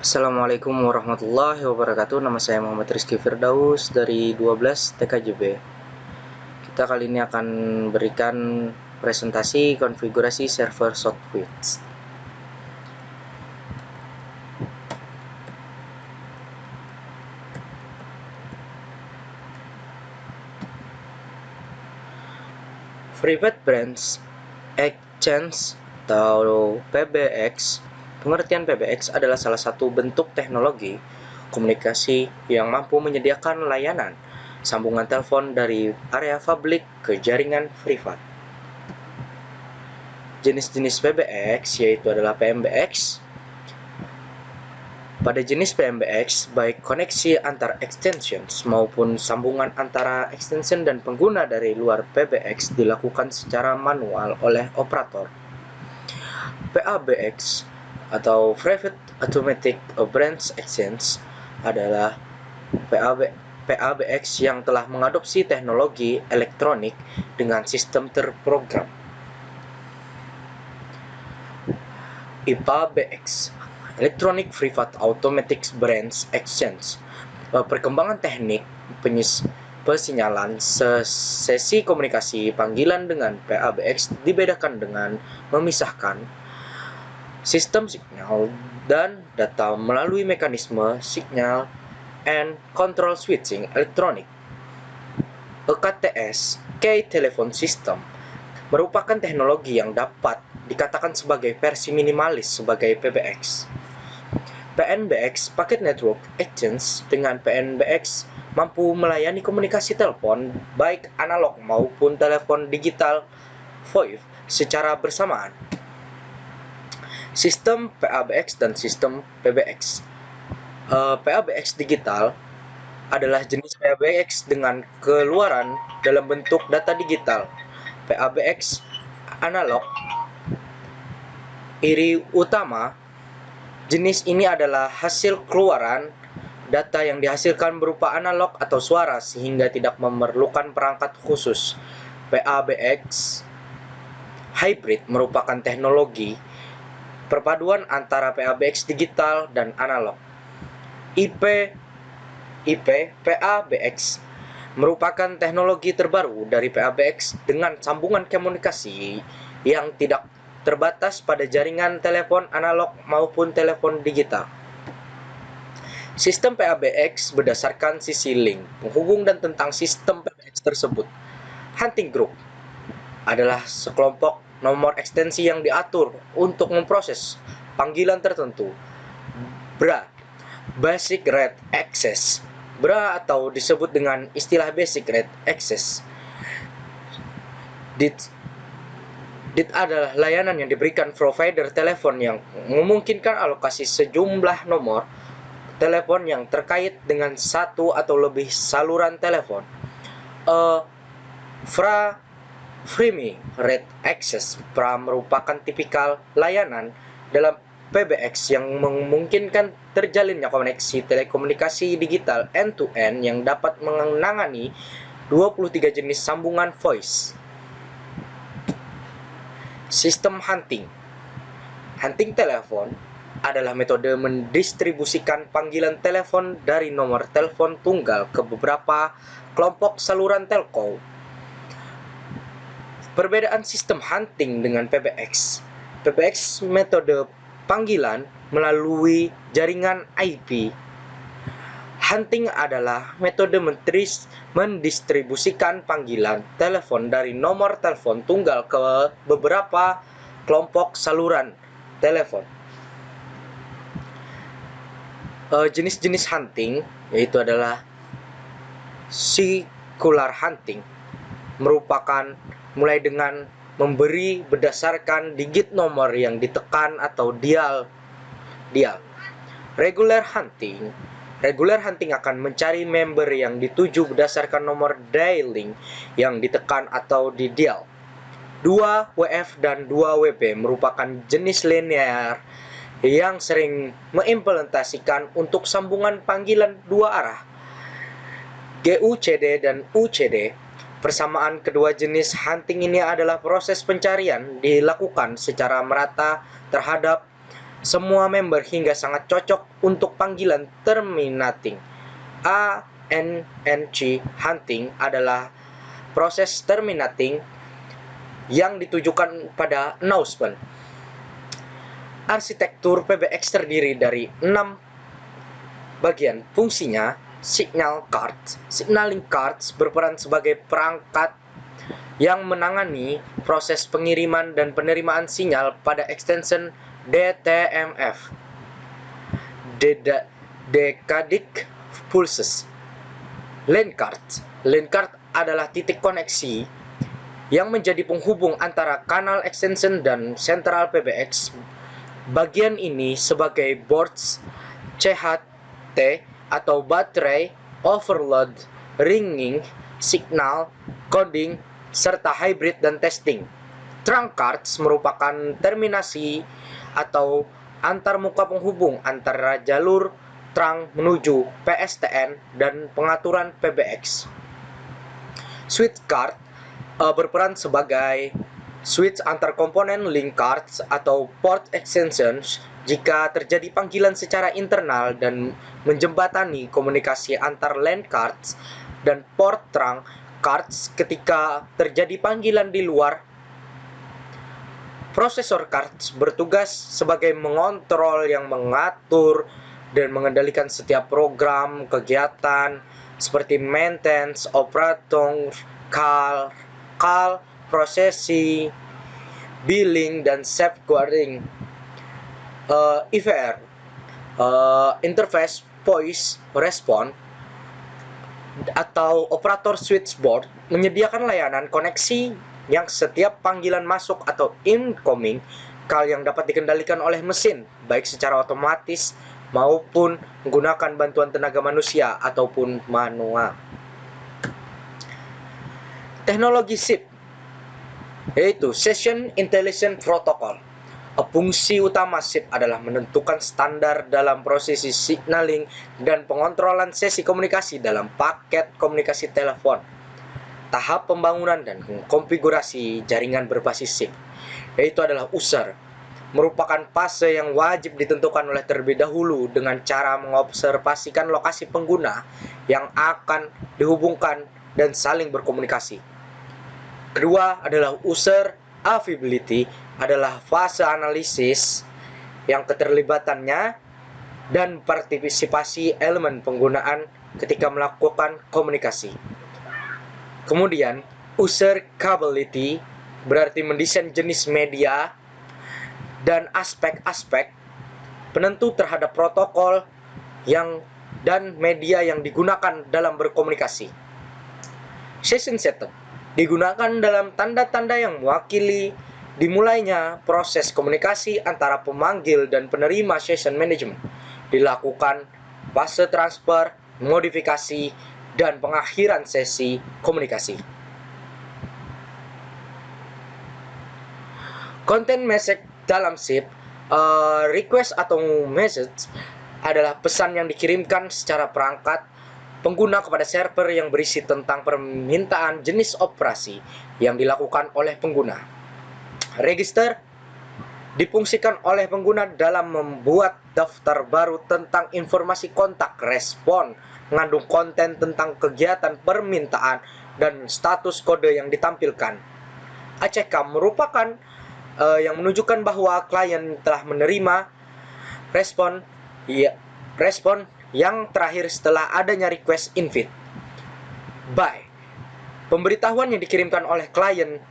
Assalamualaikum warahmatullahi wabarakatuh. Nama saya Muhammad Rizky Firdaus dari 12 TKJB. Kita kali ini akan berikan presentasi konfigurasi server Southwich. Private Branch Exchange atau PBX. Pengertian PBX adalah salah satu bentuk teknologi komunikasi yang mampu menyediakan layanan sambungan telepon dari area publik ke jaringan privat. Jenis-jenis PBX yaitu adalah PMBX. Pada jenis PMBX, baik koneksi antar extensions maupun sambungan antara extension dan pengguna dari luar PBX dilakukan secara manual oleh operator. PABX atau Private Automatic Branch Exchange adalah PABX yang telah mengadopsi teknologi elektronik dengan sistem terprogram. IPABX Electronic Private Automatic Branch Exchange. Perkembangan teknik pesinyalan sesi komunikasi panggilan dengan PABX dibedakan dengan memisahkan sistem signal dan data melalui mekanisme signal and control switching elektronik. EKTS Key Telephone System merupakan teknologi yang dapat dikatakan sebagai versi minimalis sebagai PBX. PNBX Packet Network Exchange. Dengan PNBX mampu melayani komunikasi telepon baik analog maupun telepon digital VoIP secara bersamaan. Sistem PABX dan sistem PBX. PABX digital adalah jenis PABX dengan keluaran dalam bentuk data digital. PABX analog iri utama. Jenis ini adalah hasil keluaran data yang dihasilkan berupa analog atau suara sehingga tidak memerlukan perangkat khusus. PABX hybrid merupakan teknologi perpaduan antara PABX digital dan analog. IP PABX merupakan teknologi terbaru dari PABX dengan sambungan komunikasi yang tidak terbatas pada jaringan telepon analog maupun telepon digital. Sistem PABX berdasarkan sisi link, penghubung dan tentang sistem PABX tersebut. Hunting group adalah sekelompok nomor ekstensi yang diatur untuk memproses panggilan tertentu. BRA, Basic Rate Access. BRA atau disebut dengan istilah Basic Rate Access. DIT adalah layanan yang diberikan provider telepon yang memungkinkan alokasi sejumlah nomor telepon yang terkait dengan satu atau lebih saluran telepon. Free Rate Access (FRA) merupakan tipikal layanan dalam PBX yang memungkinkan terjalinnya koneksi telekomunikasi digital end-to-end yang dapat menangani 23 jenis sambungan voice. Sistem hunting. Hunting telepon adalah metode mendistribusikan panggilan telepon dari nomor telepon tunggal ke beberapa kelompok saluran telco. Perbedaan sistem hunting dengan PBX. PBX metode panggilan melalui jaringan IP. Hunting adalah metode mendistribusikan panggilan telepon dari nomor telepon tunggal ke beberapa kelompok saluran telepon. Jenis-jenis hunting yaitu adalah circular hunting, merupakan mulai dengan memberi berdasarkan digit nomor yang ditekan atau dial. Regular hunting akan mencari member yang dituju berdasarkan nomor dialing yang ditekan atau di dial. 2WF dan 2WP merupakan jenis linear yang sering mengimplementasikan untuk sambungan panggilan dua arah. GUCD dan UCD. Persamaan kedua jenis hunting ini adalah proses pencarian dilakukan secara merata terhadap semua member hingga sangat cocok untuk panggilan terminating. ANNC hunting adalah proses terminating yang ditujukan pada announcement. Arsitektur PBX terdiri dari 6 bagian. Fungsinya, signal cards. Signaling cards berperan sebagai perangkat yang menangani proses pengiriman dan penerimaan sinyal pada extension DTMF, Decadic Pulses. LAN cards. LAN card adalah titik koneksi yang menjadi penghubung antara kanal extension dan sentral PBX. Bagian ini sebagai boards CHT atau baterai, overload, ringing, signal, coding, serta hybrid dan testing. Trunk cards merupakan terminasi atau antarmuka penghubung antara jalur trunk menuju PSTN dan pengaturan PBX. Switch card berperan sebagai switch antar komponen link cards atau port extensions jika terjadi panggilan secara internal dan menjembatani komunikasi antar LAN cards dan port trunk cards ketika terjadi panggilan di luar. Prosesor cards bertugas sebagai mengontrol yang mengatur dan mengendalikan setiap program, kegiatan seperti maintenance, operator, call, prosesi, billing, dan safeguarding. IVR, interface voice response atau operator switchboard menyediakan layanan koneksi yang setiap panggilan masuk atau incoming call yang dapat dikendalikan oleh mesin, baik secara otomatis maupun menggunakan bantuan tenaga manusia ataupun manual. Teknologi SIP yaitu Session Intelligence Protocol. Fungsi utama SIP adalah menentukan standar dalam prosesi signaling dan pengontrolan sesi komunikasi dalam paket komunikasi telepon. Tahap pembangunan dan konfigurasi jaringan berbasis SIP, yaitu adalah user, merupakan fase yang wajib ditentukan oleh terlebih dahulu dengan cara mengobservasikan lokasi pengguna yang akan dihubungkan dan saling berkomunikasi. Kedua adalah user availability, adalah fase analisis yang keterlibatannya dan partisipasi elemen penggunaan ketika melakukan komunikasi. Kemudian, user capability berarti mendesain jenis media dan aspek-aspek penentu terhadap protokol dan media yang digunakan dalam berkomunikasi. Session setup digunakan dalam tanda-tanda yang mewakili dimulainya proses komunikasi antara pemanggil dan penerima session management. Dilakukan fase transfer, modifikasi, dan pengakhiran sesi komunikasi. Content message dalam SIP, request atau message adalah pesan yang dikirimkan secara perangkat pengguna kepada server yang berisi tentang permintaan jenis operasi yang dilakukan oleh pengguna. Register difungsikan oleh pengguna dalam membuat daftar baru tentang informasi kontak respon, mengandung konten tentang kegiatan permintaan dan status kode yang ditampilkan. ACK merupakan yang menunjukkan bahwa klien telah menerima respon yang terakhir setelah adanya request invite. By pemberitahuan yang dikirimkan oleh klien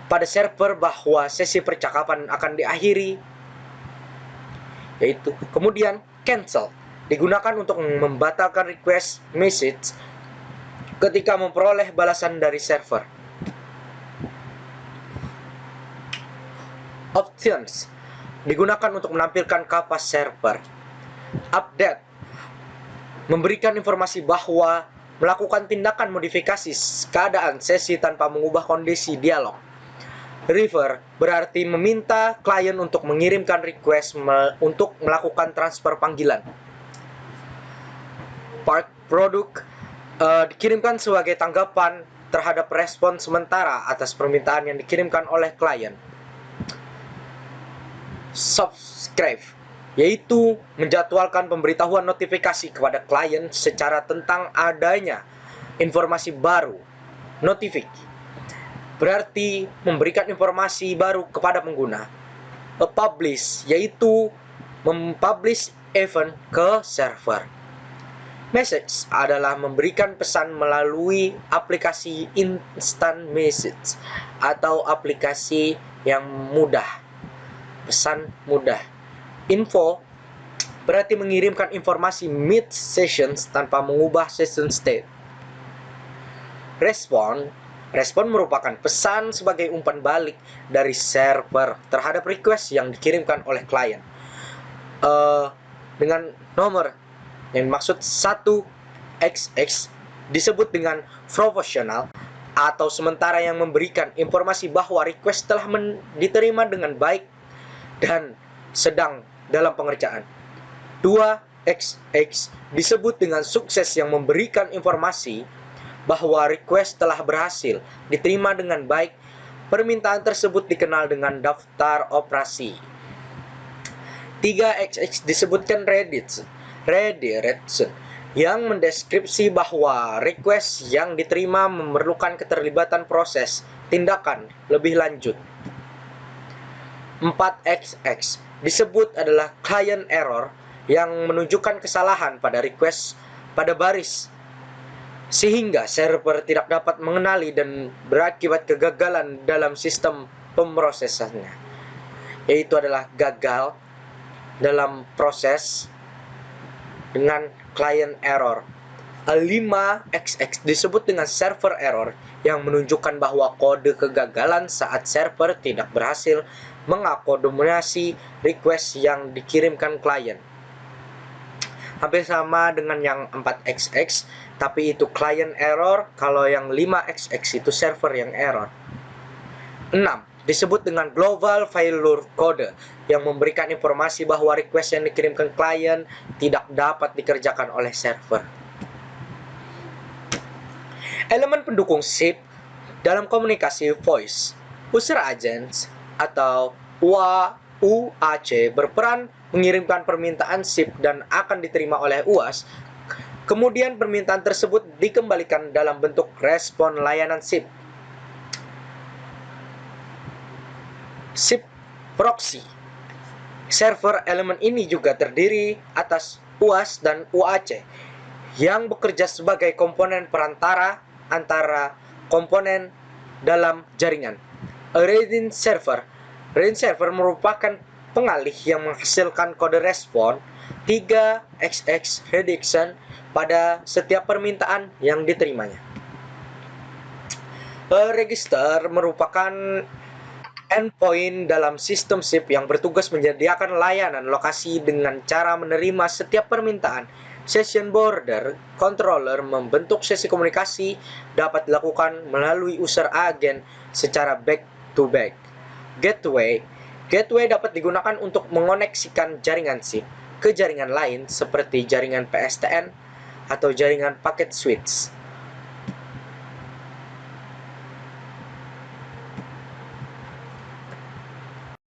pada server bahwa sesi percakapan akan diakhiri, yaitu kemudian cancel digunakan untuk membatalkan request message ketika memperoleh balasan dari server. Options digunakan untuk menampilkan kapas server. Update memberikan informasi bahwa melakukan tindakan modifikasi keadaan sesi tanpa mengubah kondisi dialog. Refer berarti meminta klien untuk mengirimkan request untuk melakukan transfer panggilan. Part produk dikirimkan sebagai tanggapan terhadap respon sementara atas permintaan yang dikirimkan oleh klien. subscribe, yaitu menjadwalkan pemberitahuan notifikasi kepada klien secara tentang adanya informasi baru. Notify berarti memberikan informasi baru kepada pengguna. A publish yaitu mempublish event ke server. Message adalah memberikan pesan melalui aplikasi instant message atau aplikasi yang mudah. Pesan mudah. Info berarti mengirimkan informasi mid sessions tanpa mengubah session state. Respon merupakan pesan sebagai umpan balik dari server terhadap request yang dikirimkan oleh klien. Dengan nomor yang dimaksud 1XX disebut dengan proporsional atau sementara yang memberikan informasi bahwa request telah diterima dengan baik dan sedang dalam pengerjaan. 2XX disebut dengan sukses yang memberikan informasi bahwa request telah berhasil diterima dengan baik. Permintaan tersebut dikenal dengan daftar operasi. 3XX disebutkan redirection yang mendeskripsi bahwa request yang diterima memerlukan keterlibatan proses tindakan lebih lanjut. 4XX disebut adalah client error yang menunjukkan kesalahan pada request pada baris sehingga server tidak dapat mengenali dan berakibat kegagalan dalam sistem pemrosesannya, yaitu adalah gagal dalam proses dengan client error. 5XX disebut dengan server error yang menunjukkan bahwa kode kegagalan saat server tidak berhasil mengakomodasi request yang dikirimkan klien. Hampir sama dengan yang 4XX, tapi itu client error, kalau yang 5XX itu server yang error. 6. Disebut dengan global failure code yang memberikan informasi bahwa request yang dikirimkan klien tidak dapat dikerjakan oleh server. Elemen pendukung SIP dalam komunikasi voice, user agents atau UAC berperan mengirimkan permintaan SIP dan akan diterima oleh UAS. Kemudian permintaan tersebut dikembalikan dalam bentuk respon layanan SIP. SIP proxy. Server elemen ini juga terdiri atas UAS dan UAC yang bekerja sebagai komponen perantara antara komponen dalam jaringan. A reading server merupakan pengalih yang menghasilkan kode respon 3XX redirection pada setiap permintaan yang diterimanya. A register merupakan endpoint dalam sistem SIP yang bertugas menyediakan layanan lokasi dengan cara menerima setiap permintaan. Session border controller membentuk sesi komunikasi dapat dilakukan melalui user agent secara back to back. Gateway dapat digunakan untuk mengoneksikan jaringan SIP ke jaringan lain seperti jaringan PSTN atau jaringan packet switch.